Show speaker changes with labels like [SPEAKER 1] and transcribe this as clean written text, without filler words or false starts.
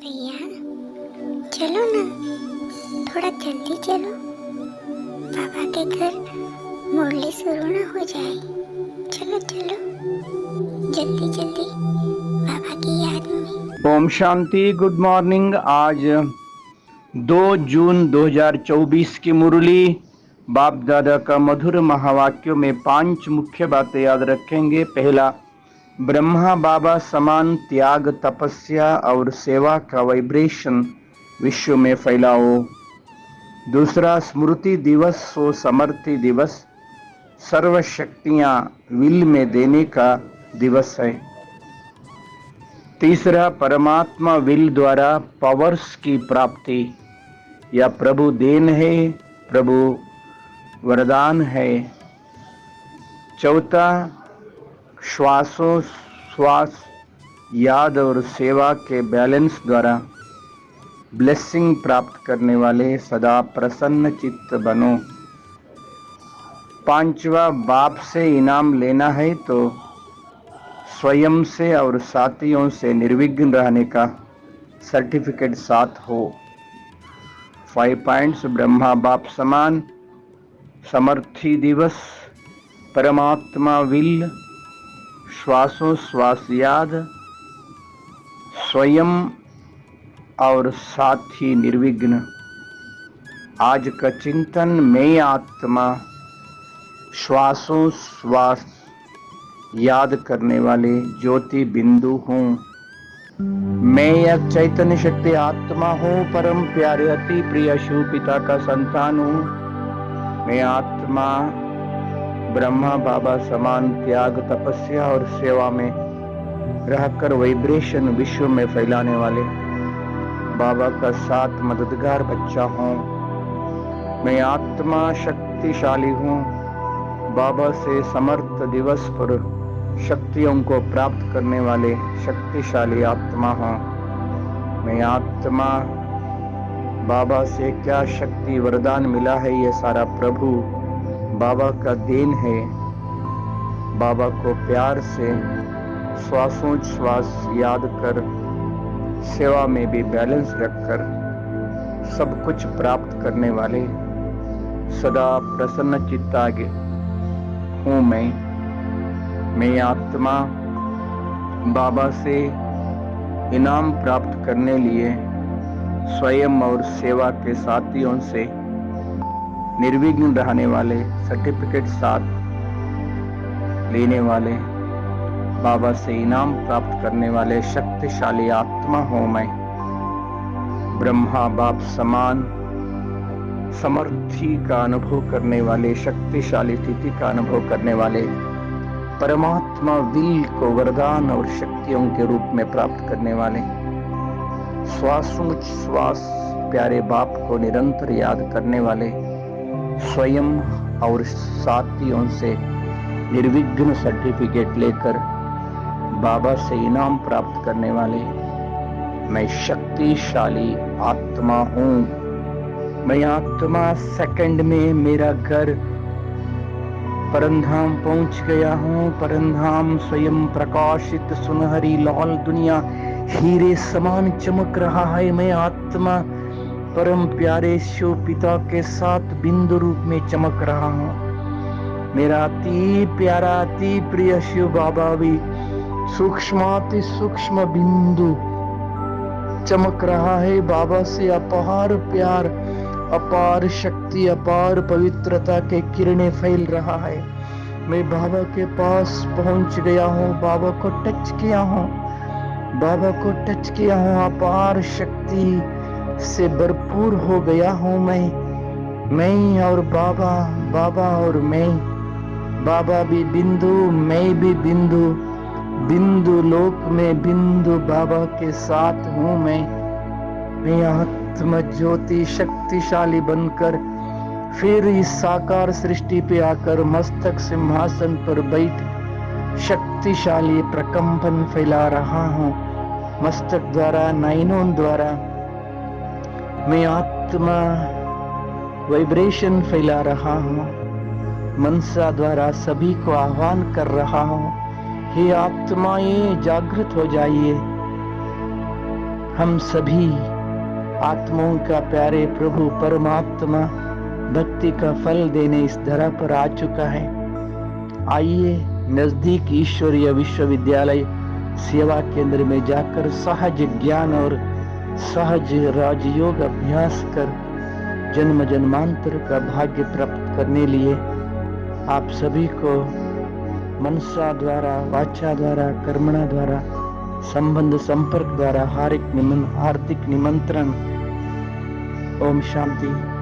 [SPEAKER 1] भैया चलो ना, थोड़ा जल्दी चलो, पापा के घर मुरली शुरू ना हो जाए। चलो चलो जल्दी जल्दी, पापा की याद में।
[SPEAKER 2] ओम शांति। Good morning. आज 2 जून 2024 की मुरली बाप दादा का मधुर महावाक्यों में 5 मुख्य बातें याद रखेंगे। पहला, ब्रह्मा बाबा समान त्याग, तपस्या और सेवा का वाइब्रेशन विश्व में फैलाओ। दूसरा, स्मृति दिवस सो समर्थी दिवस, सर्व शक्तियां विल में देने का दिवस है। तीसरा, परमात्मा विल द्वारा पावर्स की प्राप्ति, या प्रभु देन है, प्रभु वरदान है। चौथा, श्वास याद और सेवा के बैलेंस द्वारा ब्लेसिंग प्राप्त करने वाले सदा प्रसन्न चित्त बनो। पांचवा, बाप से इनाम लेना है तो स्वयं से और साथियों से निर्विघ्न रहने का सर्टिफिकेट साथ हो। 5 पॉइंट्स, ब्रह्मा बाप समान, समर्थी दिवस, परमात्मा विल, श्वास याद, स्वयं और साथी निर्विघ्न। आज का चिंतन, मैं आत्मा श्वास याद करने वाले ज्योति बिंदु हूँ। मैं एक चैतन्य शक्ति आत्मा हूँ, परम प्यारे अति प्रिय शिव पिता का संतान हूँ। मैं आत्मा ब्रह्मा बाबा समान त्याग, तपस्या और सेवा में रहकर वाइब्रेशन विश्व में फैलाने वाले बाबा का साथ मददगार बच्चा हूँ। मैं आत्मा शक्तिशाली हूँ, बाबा से समर्थ दिवस पर शक्तियों को प्राप्त करने वाले शक्तिशाली आत्मा हूँ। मैं आत्मा, बाबा से क्या शक्ति वरदान मिला है, ये सारा प्रभु बाबा का देन है। बाबा को प्यार से श्वास याद कर, सेवा में भी बैलेंस रखकर सब कुछ प्राप्त करने वाले सदा प्रसन्न चित्त हूँ। मैं आत्मा बाबा से इनाम प्राप्त करने लिए स्वयं और सेवा के साथियों से निर्विघ्न रहने वाले सर्टिफिकेट साथ लेने वाले, बाबा से इनाम प्राप्त करने वाले शक्तिशाली आत्मा हूँ। मैं ब्रह्मा बाप समान समर्थी का अनुभव करने वाले, शक्तिशाली स्थिति का अनुभव करने वाले, परमात्मा विल को वरदान और शक्तियों के रूप में प्राप्त करने वाले, श्वास प्यारे बाप को निरंतर याद करने वाले, स्वयं और साथियों से निर्विघ्न सर्टिफिकेट लेकर बाबा से इनाम प्राप्त करने वाले मैं शक्तिशाली आत्मा हूँ। मैं आत्मा सेकंड में मेरा घर परमधाम पहुंच गया हूँ। परमधाम स्वयं प्रकाशित सुनहरी लाल दुनिया हीरे समान चमक रहा है। मैं आत्मा परम प्यारे शिव पिता के साथ बिंदु रूप में चमक रहा हूँ। मेरा अति प्यारा अति प्रिय शिव बाबा भी सूक्ष्माति सूक्ष्म बिंदु चमक रहा है। बाबा से अपार प्यार, अपार शक्ति, अपार पवित्रता के किरणें फैल रहा है। मैं बाबा के पास पहुंच गया हूँ, बाबा को टच किया हूँ, बाबा को टच किया हूँ। अपार शक्ति से भरपूर हो गया हूँ मैं और बाबा, बाबा और मैं, बाबा भी बिंदु, मैं भी बिंदु, बिंदु लोक में बिंदु बाबा के साथ हूँ। मैं आत्म ज्योति शक्तिशाली बनकर फिर इस साकार सृष्टि पे आकर मस्तक सिंहासन पर बैठ शक्तिशाली प्रकंपन फैला रहा हूँ। मस्तक द्वारा, नयनों द्वारा मैं आत्मा वाइब्रेशन फैला रहा हूँ। मनसा द्वारा सभी को आह्वान कर रहा हूँ, हे आत्माएं जागृत हो जाइए, हम सभी आत्माओं का प्यारे प्रभु परमात्मा भक्ति का फल देने इस धरा पर आ चुका है। आइए नजदीक ईश्वरीय विश्वविद्यालय सेवा केंद्र में जाकर सहज ज्ञान और सहज राजयोग अभ्यास कर जन्म जन्मांतर का भाग्य प्राप्त करने लिए आप सभी को मनसा द्वारा, वाचा द्वारा, कर्मणा द्वारा, संबंध संपर्क द्वारा हार्दिक निमंत्रण। ओम शांति।